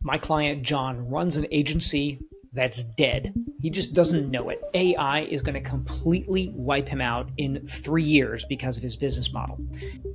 My client, John, runs an agency that's dead. He just doesn't know it. AI is going to completely wipe him out in 3 years because of his business model.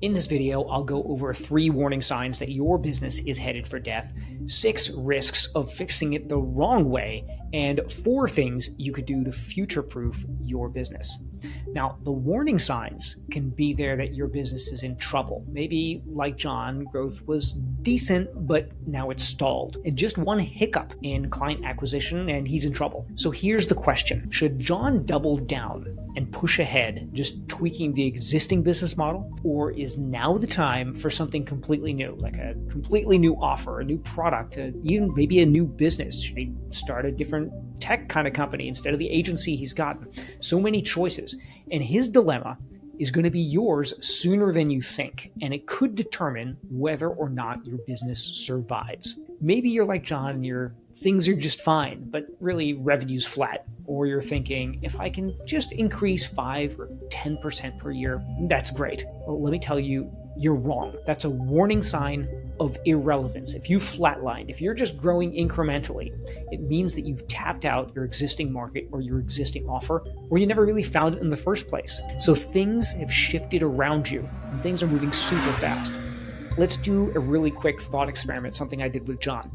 In this video, I'll go over 3 warning signs that your business is headed for death, 6 risks of fixing it the wrong way, and 4 things you could do to future-proof your business. Now, the warning signs can be there that your business is in trouble. Maybe, like John, growth was decent, but now it's stalled. And just one hiccup in client acquisition and he's in trouble. So here's the question. Should John double down and push ahead, just tweaking the existing business model? Or is now the time for something completely new, like a completely new offer, a new product, even maybe a new business? Should he start a different tech kind of company instead of the agency he's gotten? So many choices. And his dilemma is going to be yours sooner than you think, and it could determine whether or not your business survives. Maybe you're like John and your things are just fine, but really revenue's flat. Or you're thinking, if I can just increase 5 or 10% per year, that's great. Well, let me tell you, you're wrong. That's a warning sign of irrelevance. If you flatlined, if you're just growing incrementally, it means that you've tapped out your existing market or your existing offer, or you never really found it in the first place. So things have shifted around you and things are moving super fast. Let's do a really quick thought experiment, something I did with John.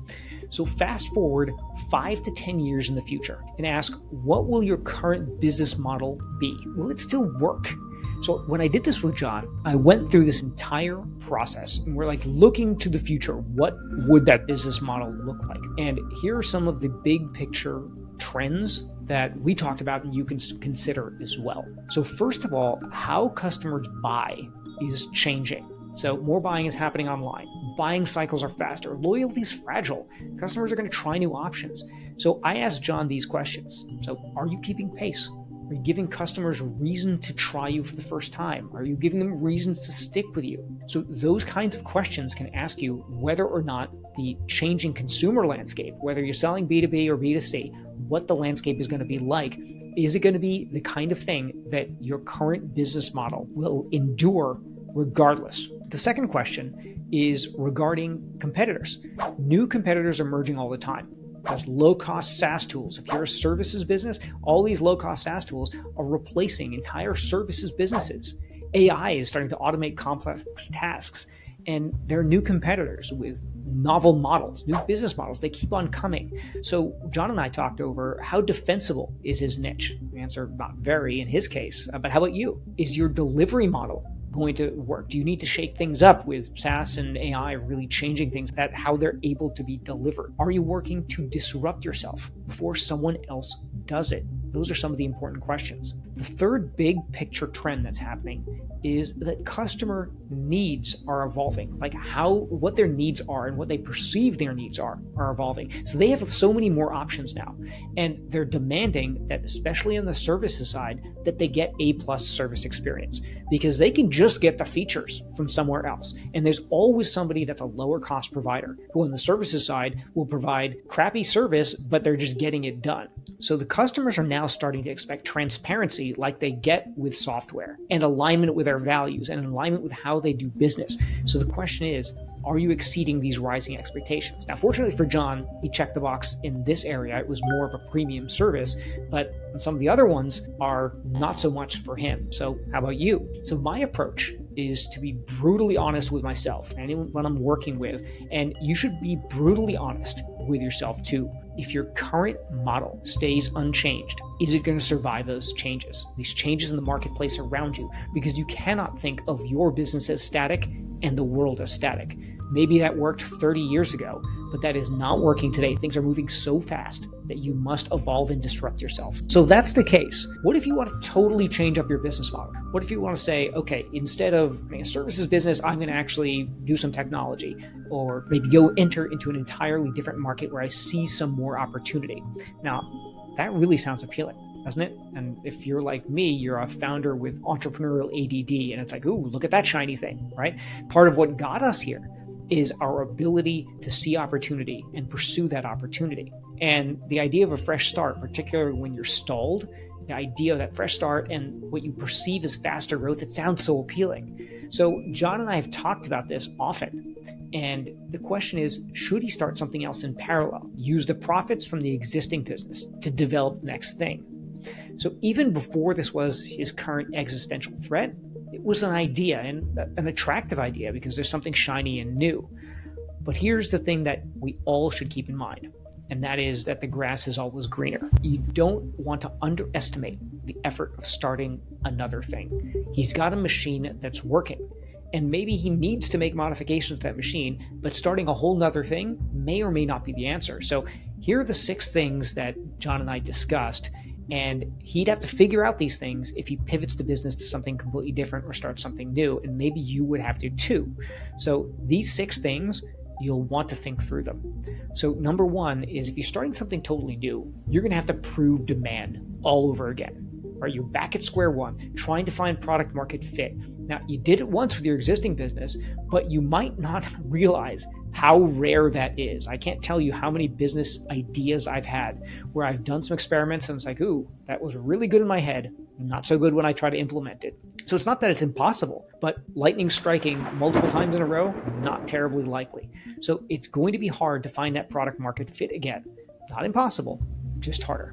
So fast forward 5 to 10 years in the future and ask, what will your current business model be? Will it still work? So when I did this with John, I went through this entire process and we're like looking to the future. What would that business model look like? And here are some of the big picture trends that we talked about and you can consider as well. So first of all, how customers buy is changing. So more buying is happening online. Buying cycles are faster. Loyalty is fragile. Customers are going to try new options. So I asked John these questions. So are you keeping pace? Are you giving customers a reason to try you for the first time? Are you giving them reasons to stick with you? So those kinds of questions can ask you whether or not the changing consumer landscape, whether you're selling B2B or B2C, what the landscape is going to be like. Is it going to be the kind of thing that your current business model will endure regardless? The second question is regarding competitors. New competitors are emerging all the time. There's low-cost SaaS tools. If you're a services business, all these low-cost SaaS tools are replacing entire services businesses. AI is starting to automate complex tasks, and there are new competitors with novel models, new business models. They keep on coming. So John and I talked over how defensible is his niche. The answer, not very in his case, but how about you? Is your delivery model going to work? Do you need to shake things up with SaaS and AI really changing things, that how they're able to be delivered? Are you working to disrupt yourself before someone else does it? Those are some of the important questions. The third big picture trend that's happening is that customer needs are evolving, like what their needs are and what they perceive their needs are evolving. So they have so many more options now, and they're demanding that, especially on the services side, that they get A+ service experience, because they can just get the features from somewhere else. And there's always somebody that's a lower cost provider who on the services side will provide crappy service, but they're just getting it done. So the customers are now starting to expect transparency like they get with software, and alignment with their values and alignment with how they do business. So the question is, are you exceeding these rising expectations? Now, fortunately for John, he checked the box in this area. It was more of a premium service, but some of the other ones are not so much for him. So how about you? So my approach is to be brutally honest with myself and anyone I'm working with, and you should be brutally honest with yourself too. If your current model stays unchanged, is it going to survive these changes in the marketplace around you? Because you cannot think of your business as static and the world as static. Maybe that worked 30 years ago, but that is not working today. Things are moving so fast that you must evolve and disrupt yourself. So if that's the case, what if you want to totally change up your business model? What if you want to say, okay, instead of a services business, I'm going to actually do some technology, or maybe go enter into an entirely different market where I see some more opportunity. Now, that really sounds appealing, doesn't it? And if you're like me, you're a founder with entrepreneurial ADD, and it's like, ooh, look at that shiny thing, right? Part of what got us here is our ability to see opportunity and pursue that opportunity. And the idea of a fresh start, particularly when you're stalled, The idea of that fresh start and what you perceive as faster growth, it sounds so appealing. So John and I have talked about this often. And the question is, should he start something else in parallel? Use the profits from the existing business to develop the next thing. So even before this was his current existential threat, it was an idea, and an attractive idea, because there's something shiny and new. But here's the thing that we all should keep in mind, and that is that the grass is always greener. You don't want to underestimate the effort of starting another thing. He's got a machine that's working, and maybe he needs to make modifications to that machine, but starting a whole nother thing may or may not be the answer. So here are the 6 things that John and I discussed, and he'd have to figure out these things if he pivots the business to something completely different or starts something new, and maybe you would have to too. So these 6 things, you'll want to think through them. So number 1 is, if you're starting something totally new, you're going to have to prove demand all over again. Right? You're back at square one, trying to find product market fit. Now, you did it once with your existing business, but you might not realize how rare that is. I can't tell you how many business ideas I've had where I've done some experiments and it's like, ooh, that was really good in my head, not so good when I try to implement it. So it's not that it's impossible, but lightning striking multiple times in a row, not terribly likely. So it's going to be hard to find that product market fit again. Not impossible, just harder.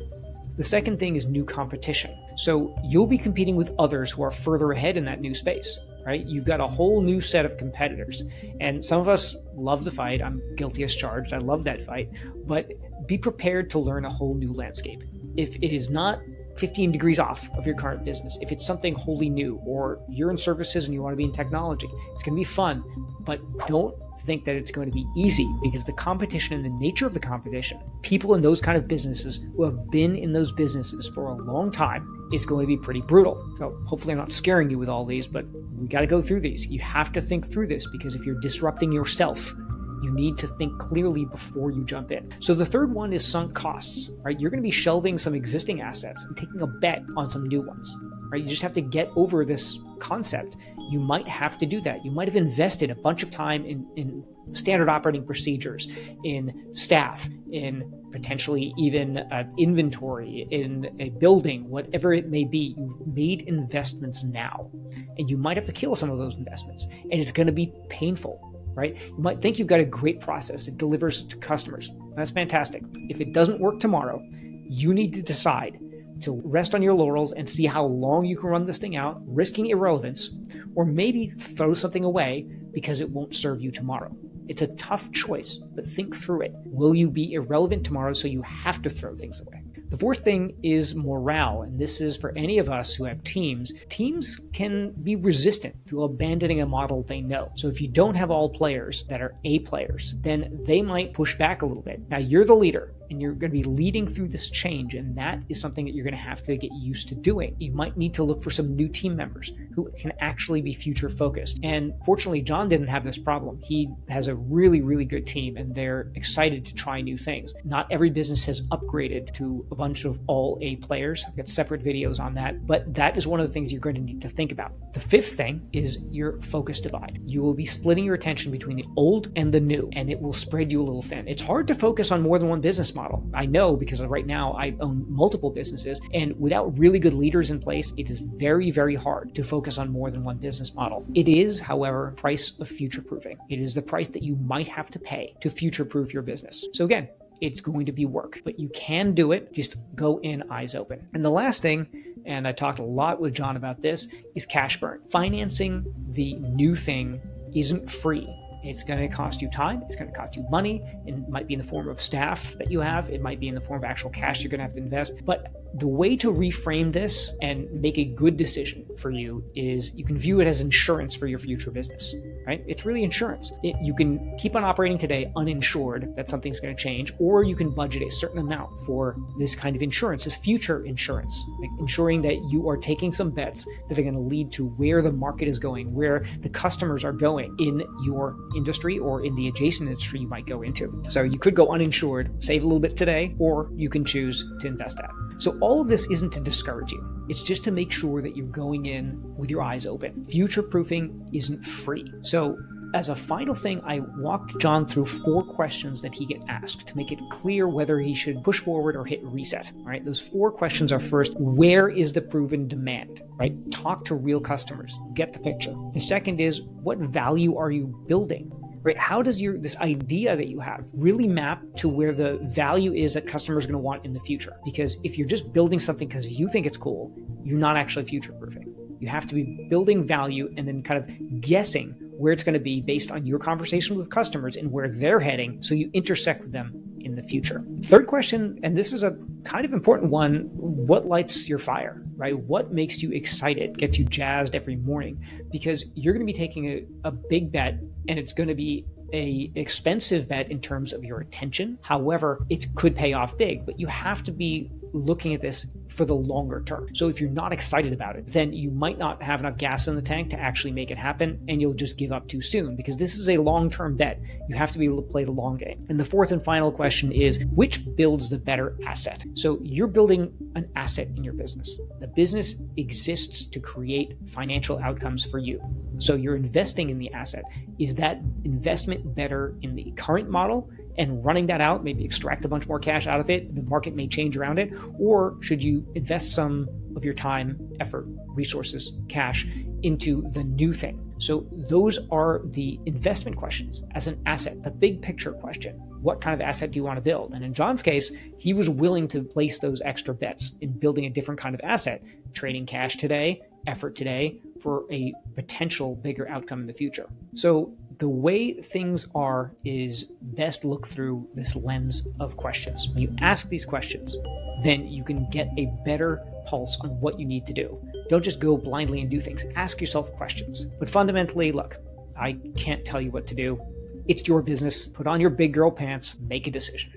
The second thing is new competition. So you'll be competing with others who are further ahead in that new space, right? You've got a whole new set of competitors. And some of us love the fight. I'm guilty as charged. I love that fight. But be prepared to learn a whole new landscape. If it is not 15 degrees off of your current business, if it's something wholly new, or you're in services and you want to be in technology, it's going to be fun, but don't think that it's going to be easy, because the competition and the nature of the competition, people in those kind of businesses who have been in those businesses for a long time, is going to be pretty brutal. So hopefully I'm not scaring you with all these, but we got to go through these. You have to think through this, because if you're disrupting yourself, you need to think clearly before you jump in. So the third one is sunk costs, right? You're going to be shelving some existing assets and taking a bet on some new ones, right? You just have to get over this concept. You might have to do that. You might have invested a bunch of time in standard operating procedures, in staff, in potentially even inventory, in a building, whatever it may be. You've made investments now, and you might have to kill some of those investments, and it's going to be painful. Right? You might think you've got a great process that delivers to customers. That's fantastic. If it doesn't work tomorrow, you need to decide to rest on your laurels and see how long you can run this thing out, risking irrelevance, or maybe throw something away because it won't serve you tomorrow. It's a tough choice, but think through it. Will you be irrelevant tomorrow so you have to throw things away? The fourth thing is morale, and this is for any of us who have teams. Teams can be resistant to abandoning a model they know. So if you don't have all players that are A players, then they might push back a little bit. Now, you're the leader, and you're going to be leading through this change, and that is something that you're going to have to get used to doing. You might need to look for some new team members who can actually be future focused. And fortunately, John didn't have this problem. He has a really, really good team, and they're excited to try new things. Not every business has upgraded to a bunch of all A players. I've got separate videos on that, but that is one of the things you're going to need to think about. The fifth thing is your focus divide. You will be splitting your attention between the old and the new, and it will spread you a little thin. It's hard to focus on more than one business model. I know, because right now I own multiple businesses, and without really good leaders in place, it is very, very hard to focus on more than one business model. It is, however, price of future-proofing. It is the price that you might have to pay to future-proof your business. So again, it's going to be work, but you can do it. Just go in eyes open. And the last thing, and I talked a lot with John about this, is cash burn. Financing the new thing isn't free. It's going to cost you time. It's going to cost you money. It might be in the form of staff that you have. It might be in the form of actual cash you're going to have to invest. But the way to reframe this and make a good decision for you is you can view it as insurance for your future business, right? It's really insurance. You can keep on operating today uninsured that something's going to change, or you can budget a certain amount for this kind of insurance, this future insurance, like ensuring that you are taking some bets that are going to lead to where the market is going, where the customers are going in your industry or in the adjacent industry you might go into. So you could go uninsured, save a little bit today, or you can choose to invest that. So all of this isn't to discourage you. It's just to make sure that you're going in with your eyes open. Future-proofing isn't free. So as a final thing, I walked John through 4 questions that he get asked to make it clear whether he should push forward or hit reset. All right, those 4 questions are: first, where is the proven demand? Right, talk to real customers, get the picture. The second is, what value are you building? Right, how does this idea that you have really map to where the value is that customers are going to want in the future? Because if you're just building something because you think it's cool, you're not actually future-proofing. You have to be building value and then kind of guessing where it's going to be based on your conversation with customers and where they're heading, so you intersect with them in the future. Third question, and this is a kind of important one: what lights your fire, right? What makes you excited, gets you jazzed every morning? Because you're going to be taking a big bet, and it's going to be an expensive bet in terms of your attention. However, it could pay off big, but you have to be looking at this for the longer term. So if you're not excited about it, then you might not have enough gas in the tank to actually make it happen, and you'll just give up too soon, because this is a long-term bet. You have to be able to play the long game. And the fourth and final question is, which builds the better asset? So you're building an asset in your business. The business exists to create financial outcomes for you. So you're investing in the asset. Is that investment better in the current model and running that out, maybe extract a bunch more cash out of it, the market may change around it? Or should you invest some of your time, effort, resources, cash into the new thing? So those are the investment questions as an asset, the big picture question. What kind of asset do you want to build? And in John's case, he was willing to place those extra bets in building a different kind of asset, trading cash today, effort today, for a potential bigger outcome in the future. So the way things are is best look through this lens of questions. When you ask these questions, then you can get a better pulse on what you need to do. Don't just go blindly and do things. Ask yourself questions. But fundamentally, look, I can't tell you what to do. It's your business. Put on your big girl pants, make a decision.